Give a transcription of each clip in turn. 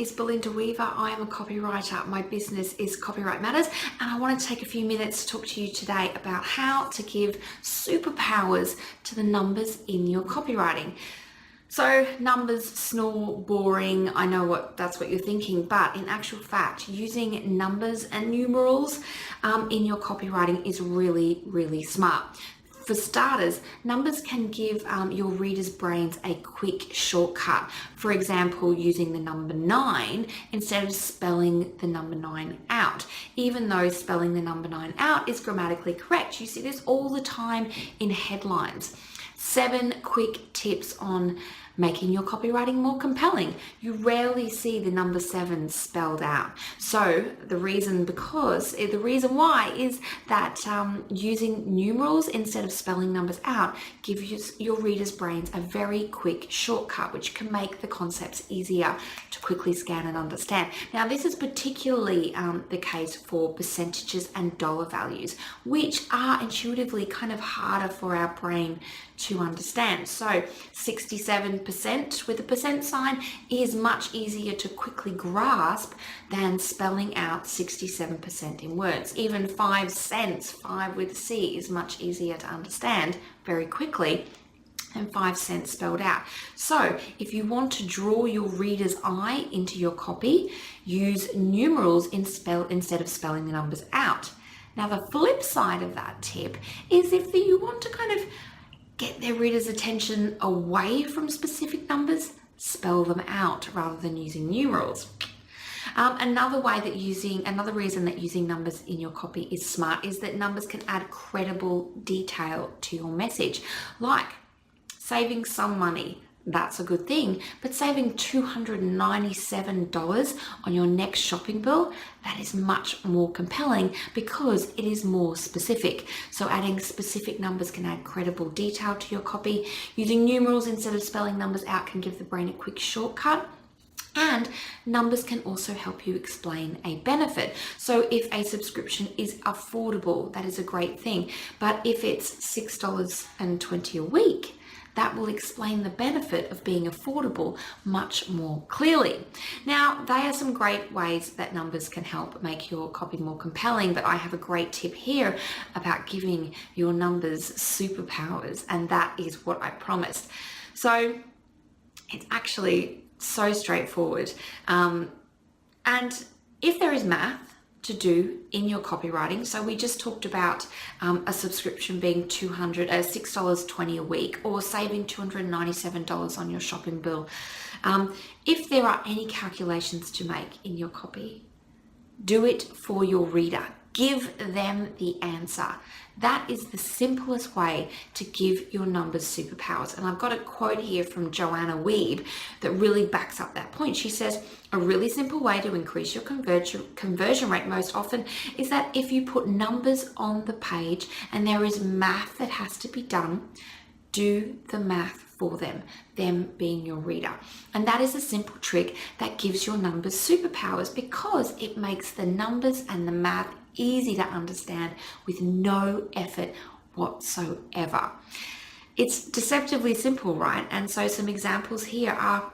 is Belinda Weaver. I am a copywriter. My business is Copyright Matters, and I want to take a few minutes to talk to you today about how to give superpowers to the numbers in your copywriting. So numbers, snore, boring. I know that's what you're thinking, but in actual fact, using numbers and numerals in your copywriting is really, really smart. For starters, numbers can give your readers' brains a quick shortcut. For example, using the number 9 instead of spelling the number 9 out. Even though spelling the number 9 out is grammatically correct, you see this all the time in headlines. 7 quick tips on making your copywriting more compelling. You rarely see the number 7 spelled out. So the reason why is that using numerals instead of spelling numbers out gives your readers' brains a very quick shortcut, which can make the concepts easier to quickly scan and understand. Now, this is particularly the case for percentages and dollar values, which are intuitively kind of harder for our brain to understand. So 67% with a percent sign is much easier to quickly grasp than spelling out 67% in words. Even 5 cents, 5 with a C, is much easier to understand very quickly than 5 cents spelled out. So if you want to draw your reader's eye into your copy, use numerals instead of spelling the numbers out. Now, the flip side of that tip is if you want to kind of get their readers' attention away from specific numbers, spell them out rather than using numerals. Another reason that using numbers in your copy is smart is that numbers can add credible detail to your message, like saving some money. That's a good thing, but saving $297 on your next shopping bill, that is much more compelling because it is more specific. So adding specific numbers can add credible detail to your copy. Using numerals instead of spelling numbers out can give the brain a quick shortcut. And numbers can also help you explain a benefit. So if a subscription is affordable, that is a great thing. But if it's $6.20 a week, that will explain the benefit of being affordable much more clearly. Now, they are some great ways that numbers can help make your copy more compelling, but I have a great tip here about giving your numbers superpowers, and that is what I promised. So it's actually so straightforward. And if there is math to do in your copywriting, so we just talked about a subscription being $6.20 a week, or saving $297 on your shopping bill. If there are any calculations to make in your copy, do it for your reader. Give them the answer. That is the simplest way to give your numbers superpowers. And I've got a quote here from Joanna Weeb that really backs up that point. She says, a really simple way to increase your conversion rate most often is that if you put numbers on the page and there is math that has to be done, do the math for them being your reader. And that is a simple trick that gives your numbers superpowers because it makes the numbers and the math easy to understand with no effort whatsoever. It's deceptively simple, right? And so some examples here are,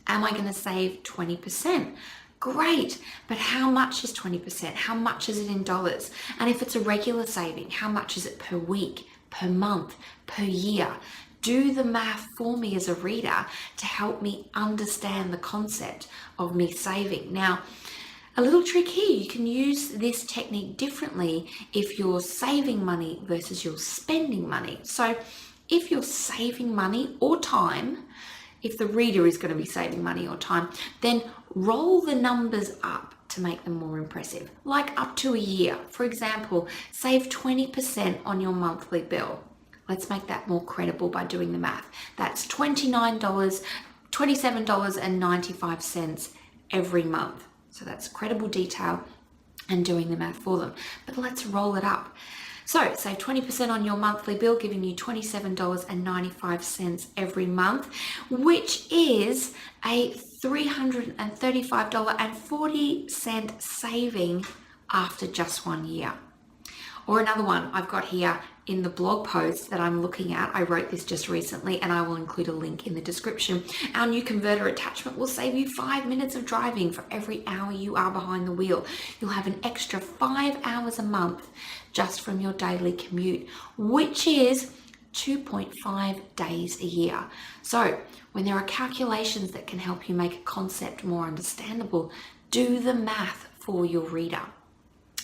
am I going to save 20%? Great, but how much is 20%? How much is it in dollars? And if it's a regular saving, how much is it per week, per month, per year? Do the math for me as a reader to help me understand the concept of me saving. Now, a little trick here, you can use this technique differently if you're saving money versus you're spending money. So if you're saving money or time, if the reader is going to be saving money or time, then roll the numbers up to make them more impressive, like up to a year. For example, save 20% on your monthly bill. Let's make that more credible by doing the math. That's $27.95 every month. So that's credible detail and doing the math for them. But let's roll it up. So save 20% on your monthly bill, giving you $27.95 every month, which is a $335.40 saving after just 1 year. Or another one I've got here in the blog post that I'm looking at. I wrote this just recently and I will include a link in the description. Our new converter attachment will save you 5 minutes of driving for every hour you are behind the wheel. You'll have an extra 5 hours a month just from your daily commute, which is 2.5 days a year. So when there are calculations that can help you make a concept more understandable, do the math for your reader.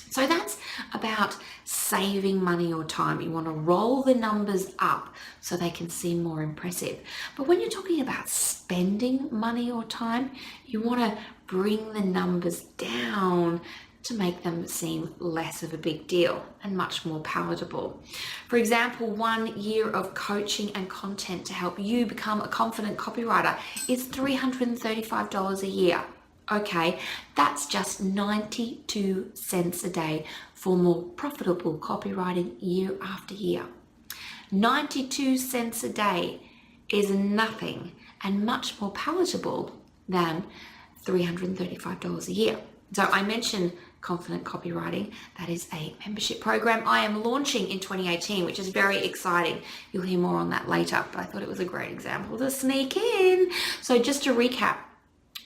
So that's about saving money or time. You want to roll the numbers up so they can seem more impressive. But when you're talking about spending money or time, you want to bring the numbers down to make them seem less of a big deal and much more palatable. For example, 1 year of coaching and content to help you become a confident copywriter is $335 a year. Okay, that's just 92 cents a day for more profitable copywriting year after year. 92 cents a day is nothing and much more palatable than $335 a year. So I mentioned Confident Copywriting. That is a membership program I am launching in 2018, which is very exciting. You'll hear more on that later, but I thought it was a great example to sneak in. So just to recap,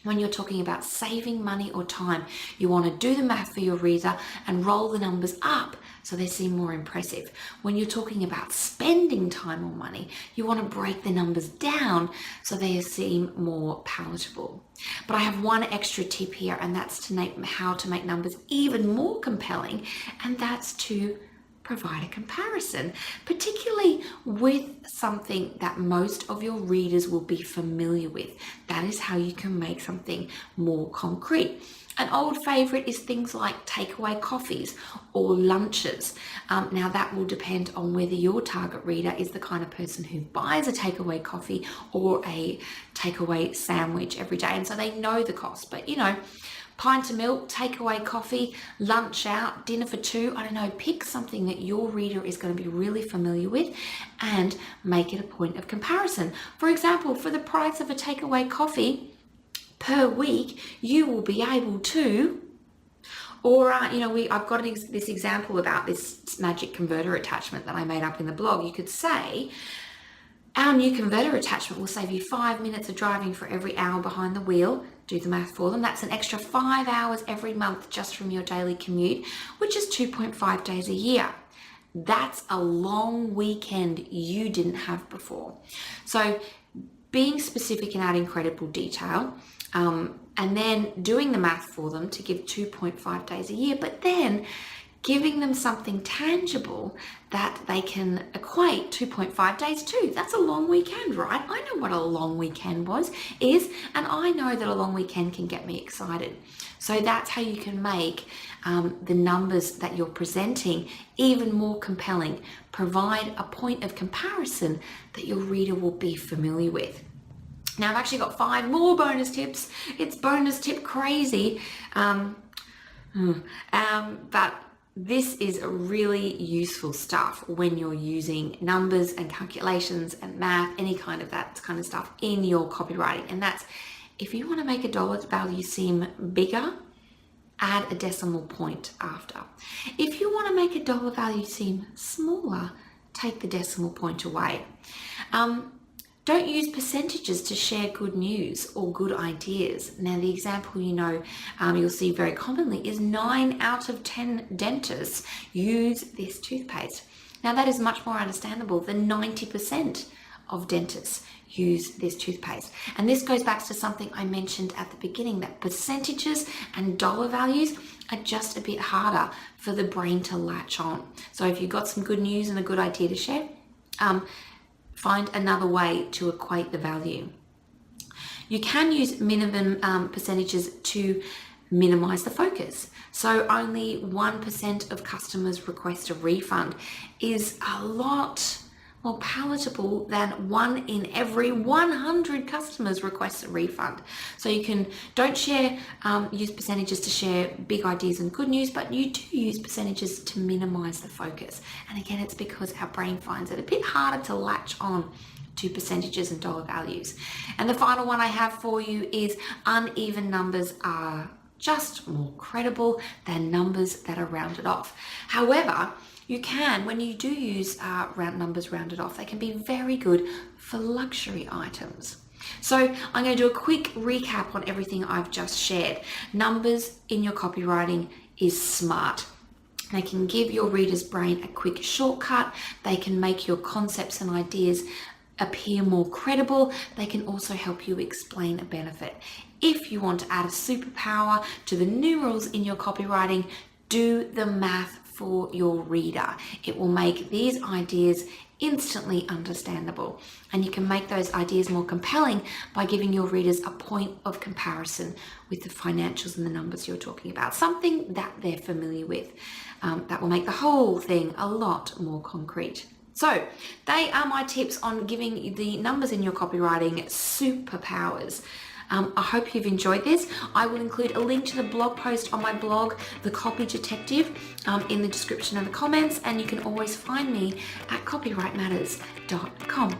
when you're talking about saving money or time, you want to do the math for your reader and roll the numbers up so they seem more impressive. When you're talking about spending time or money, you want to break the numbers down so they seem more palatable. But I have one extra tip here, and that's how to make numbers even more compelling, and that's to provide a comparison, particularly with something that most of your readers will be familiar with. That is how you can make something more concrete. An old favorite is things like takeaway coffees or lunches. Now that will depend on whether your target reader is the kind of person who buys a takeaway coffee or a takeaway sandwich every day, and so they know the cost. But you know, pint of milk, takeaway coffee, lunch out, dinner for two, I don't know, pick something that your reader is going to be really familiar with and make it a point of comparison. For example, for the price of a takeaway coffee per week, you will be able to, or I've got this example about this magic converter attachment that I made up in the blog. You could say, our new converter attachment will save you 5 minutes of driving for every hour behind the wheel. Do the math for them. That's an extra 5 hours every month just from your daily commute, which is 2.5 days a year. That's a long weekend you didn't have before. So being specific and adding credible detail, and then doing the math for them to give 2.5 days a year, but then giving them something tangible that they can equate 2.5 days to. That's a long weekend, right? I know what a long weekend is, and I know that a long weekend can get me excited. So that's how you can make the numbers that you're presenting even more compelling. Provide a point of comparison that your reader will be familiar with. Now I've actually got 5 more bonus tips. It's bonus tip crazy. But this is really useful stuff when you're using numbers and calculations and math, any kind of that kind of stuff in your copywriting. And that's, if you want to make a dollar value seem bigger, add a decimal point after. If you want to make a dollar value seem smaller, take the decimal point away. Don't use percentages to share good news or good ideas. Now, the example you'll see very commonly is 9 out of 10 dentists use this toothpaste. Now, that is much more understandable than 90% of dentists use this toothpaste. And this goes back to something I mentioned at the beginning, that percentages and dollar values are just a bit harder for the brain to latch on. So if you've got some good news and a good idea to share, find another way to equate the value. You can use minimum percentages to minimize the focus. So only 1% of customers request a refund is a lot more palatable than 1 in every 100 customers requests a refund. So don't use percentages to share big ideas and good news, but you do use percentages to minimize the focus. And again, it's because our brain finds it a bit harder to latch on to percentages and dollar values. And the final one I have for you is uneven numbers are just more credible than numbers that are rounded off. However, You can, when you do use round numbers rounded off, they can be very good for luxury items. So I'm going to do a quick recap on everything I've just shared. Numbers in your copywriting is smart. They can give your reader's brain a quick shortcut. They can make your concepts and ideas appear more credible. They can also help you explain a benefit. If you want to add a superpower to the numerals in your copywriting, do the math for your reader. It will make these ideas instantly understandable, and you can make those ideas more compelling by giving your readers a point of comparison with the financials and the numbers you're talking about, something that they're familiar with. That will make the whole thing a lot more concrete. So they are my tips on giving the numbers in your copywriting superpowers. I hope you've enjoyed this. I will include a link to the blog post on my blog, The Copy Detective, in the description of the comments, and you can always find me at copyrightmatters.com.